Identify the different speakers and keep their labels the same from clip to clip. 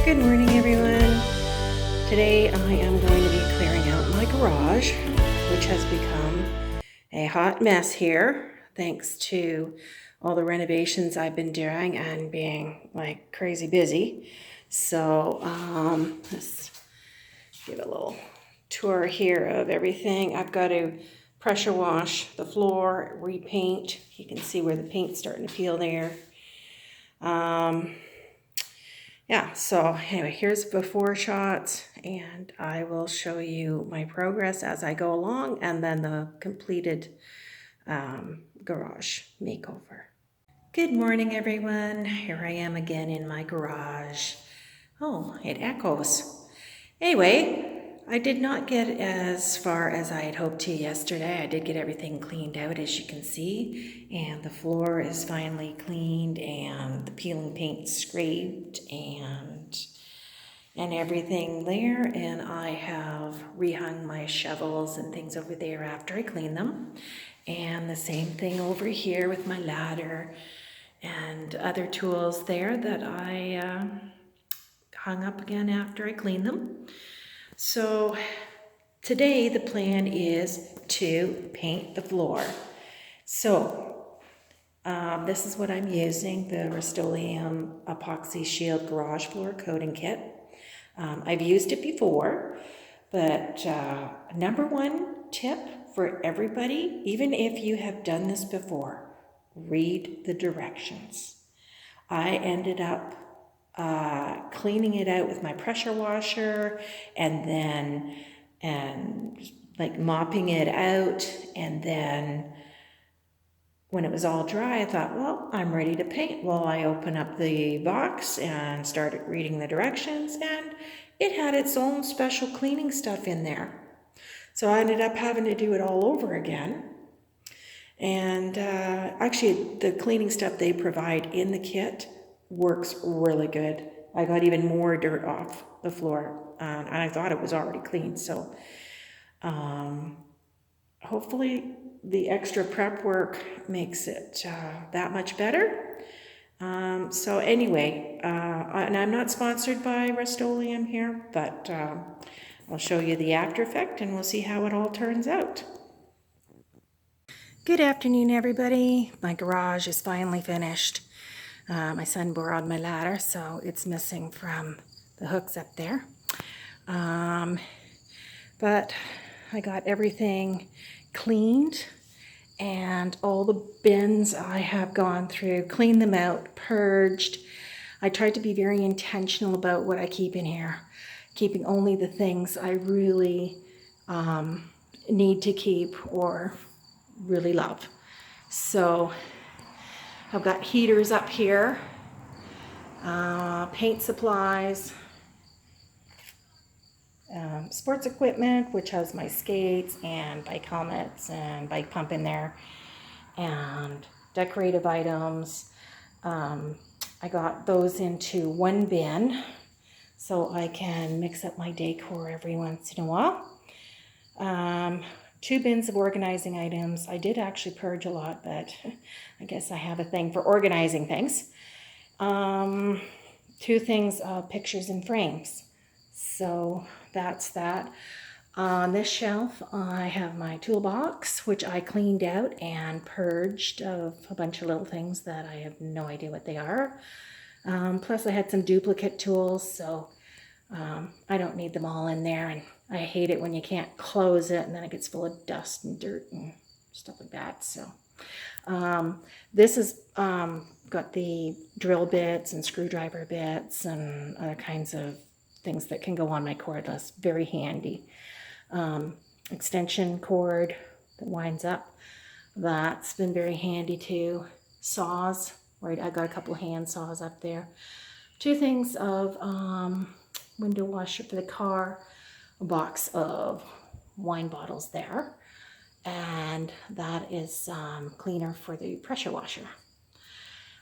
Speaker 1: Good morning, everyone. Today I am going to be clearing out my garage, which has become a hot mess here thanks to all the renovations I've been doing and being like crazy busy. So let's give a little tour here of everything. I've got to pressure wash the floor, repaint. You can see where the paint's starting to peel there. Yeah, so anyway, here's before shots, and I will show you my progress as I go along, and then the completed garage makeover. Good morning, everyone. Here I am again in my garage. Oh, it echoes. Anyway, I did not get as far as I had hoped to yesterday. I did get everything cleaned out, as you can see, and the floor is finally cleaned and the peeling paint scraped and everything there, and I have rehung my shovels and things over there after I clean them, and the same thing over here with my ladder and other tools there that I hung up again after I cleaned them. So today the plan is to paint the floor. So this is what I'm using, the Rust-Oleum Epoxy Shield Garage Floor Coating Kit. I've used it before, but number one tip for everybody, even if you have done this before, read the directions. I ended up cleaning it out with my pressure washer and like mopping it out, and then when it was all dry, I thought, well, I'm ready to paint. Well, I opened up the box and started reading the directions, and it had its own special cleaning stuff in there. So I ended up having to do it all over again. And actually, the cleaning stuff they provide in the kit works really good. I got even more dirt off the floor, and I thought it was already clean. So hopefully the extra prep work makes it that much better. So anyway, and I'm not sponsored by Rust-Oleum here, but I'll show you the after effect and we'll see how it all turns out. Good afternoon, everybody. My garage is finally finished. My son borrowed my ladder, so it's missing from the hooks up there. But I got everything cleaned, and all the bins I have gone through, cleaned them out, purged. I tried to be very intentional about what I keep in here, keeping only the things I really need to keep or really love. So I've got heaters up here, paint supplies, sports equipment, which has my skates and bike helmets and bike pump in there, and decorative items. I got those into one bin so I can mix up my decor every once in a while. 2 bins of organizing items. I did actually purge a lot, but I guess I have a thing for organizing things. 2 things of pictures and frames. So that's that. On this shelf, I have my toolbox, which I cleaned out and purged of a bunch of little things that I have no idea what they are. Plus I had some duplicate tools, so I don't need them all in there, and I hate it when you can't close it and then it gets full of dust and dirt and stuff like that. So this has got the drill bits and screwdriver bits and other kinds of things that can go on my cordless. Very handy. Extension cord that winds up. That's been very handy too. Saws. Right, I got a couple of hand saws up there. 2 things of window washer for the car. A box of wine bottles there, and that is cleaner for the pressure washer.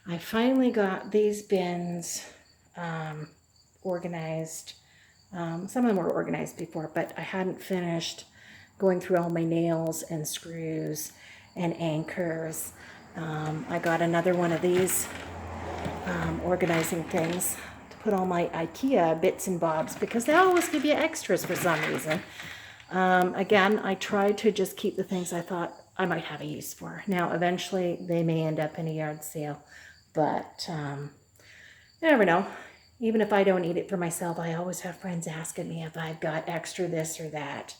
Speaker 1: I finally got these bins organized. Some of them were organized before, but I hadn't finished going through all my nails and screws and anchors. I got another one of these organizing things to put all my IKEA bits and bobs because they always give you extras for some reason. Again, I tried to just keep the things I thought I might have a use for. Now, eventually, they may end up in a yard sale, but you never know. Even if I don't eat it for myself, I always have friends asking me if I've got extra this or that.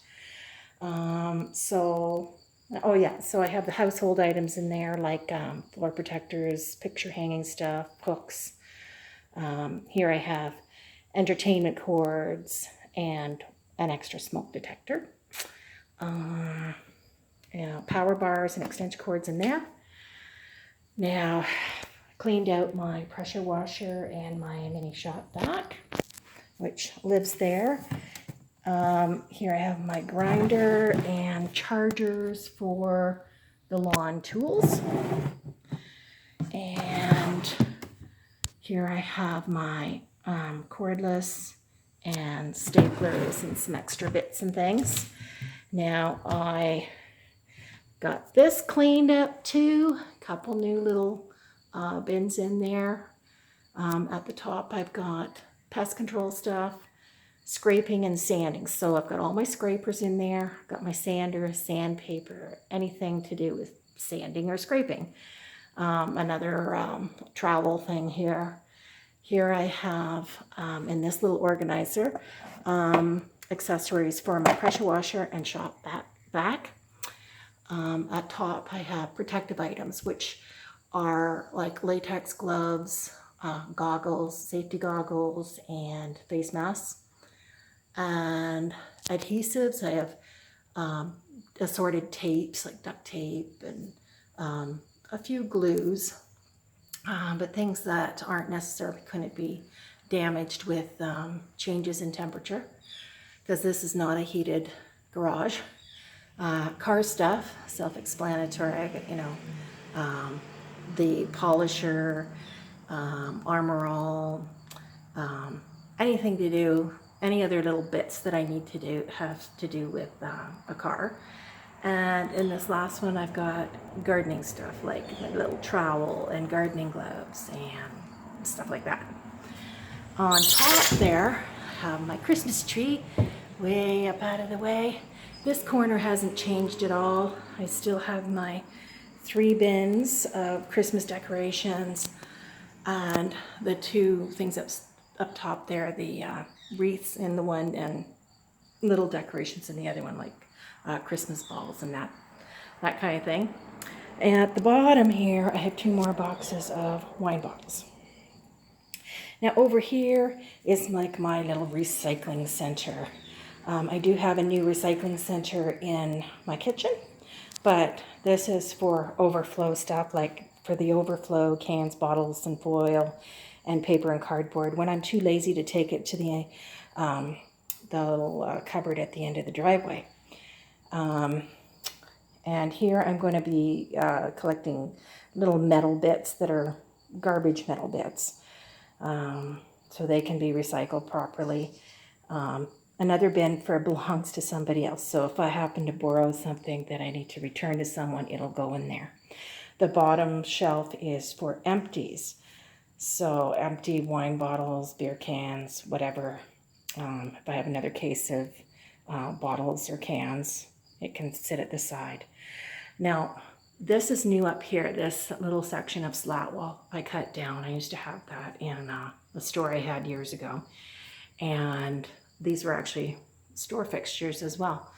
Speaker 1: So I have the household items in there, like floor protectors, picture hanging stuff, hooks. Here I have entertainment cords and an extra smoke detector. Power bars and extension cords in there. Now, cleaned out my pressure washer and my mini shop vac, which lives there. Here I have my grinder and chargers for the lawn tools. And here I have my cordless and staplers and some extra bits and things. Now I got this cleaned up too. A couple new little bins in there. At the top I've got pest control stuff, scraping and sanding. So I've got all my scrapers in there, got my sander, sandpaper, anything to do with sanding or scraping. Another trowel thing here. Here I have, in this little organizer, accessories for my pressure washer and shop vac. At top I have protective items, which are like latex gloves, goggles, safety goggles, and face masks. And adhesives, I have assorted tapes like duct tape and a few glues, but things that aren't necessarily couldn't be damaged with changes in temperature, because this is not a heated garage. Car stuff, self-explanatory, the polisher, Armor All, anything to do, any other little bits that I need to do have to do with a car. And in this last one, I've got gardening stuff, like my little trowel and gardening gloves and stuff like that. On top there, I have my Christmas tree way up out of the way. This corner hasn't changed at all. I still have my 3 bins of Christmas decorations and the 2 things up top there, the wreaths in the one and little decorations in the other one, like Christmas balls and that kind of thing. And at the bottom here, I have 2 more boxes of wine bottles. Now over here is like my little recycling center. I do have a new recycling center in my kitchen, but this is for overflow stuff, like for the overflow cans, bottles, and foil, and paper and cardboard, when I'm too lazy to take it to the little cupboard at the end of the driveway. And here I'm going to be collecting little metal bits that are garbage metal bits, so they can be recycled properly. Another bin belongs to somebody else, so if I happen to borrow something that I need to return to someone, it'll go in there. The bottom shelf is for empties, so empty wine bottles, beer cans, whatever. If I have another case of bottles or cans, it can sit at the side. Now, this is new up here, this little section of slat wall I cut down. I used to have that in a store I had years ago, and these were actually store fixtures as well.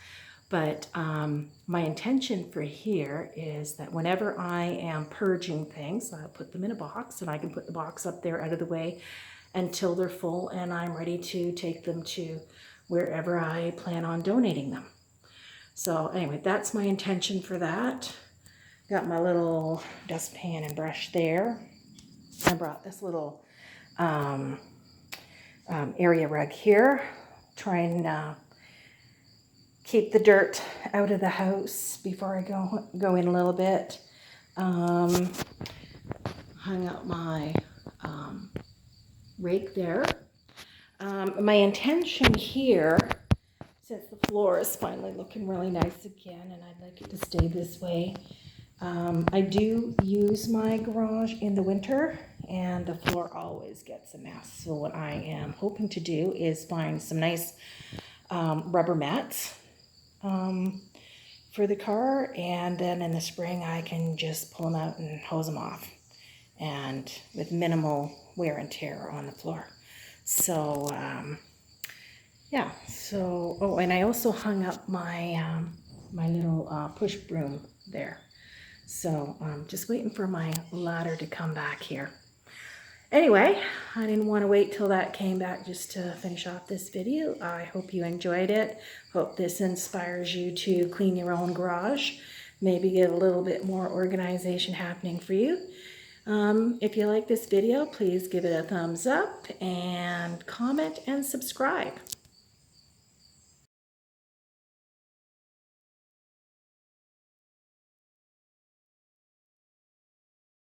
Speaker 1: But my intention for here is that whenever I am purging things, I'll put them in a box, and I can put the box up there out of the way until they're full and I'm ready to take them to wherever I plan on donating them. So anyway, that's my intention for that. Got my little dustpan and brush there. I brought this little area rug here. Try and keep the dirt out of the house before I go in a little bit. Hung up my rake there. My intention here, since the floor is finally looking really nice again and I'd like it to stay this way, I do use my garage in the winter and the floor always gets a mess. So what I am hoping to do is find some nice rubber mats for the car, and then in the spring I can just pull them out and hose them off, and with minimal wear and tear on the floor. So yeah, so oh, and I also hung up my my little push broom there. So just waiting for my ladder to come back here. Anyway, I didn't want to wait till that came back just to finish off this video. I hope you enjoyed it. Hope this inspires you to clean your own garage. Maybe get a little bit more organization happening for you. If you like this video, please give it a thumbs up and comment and subscribe.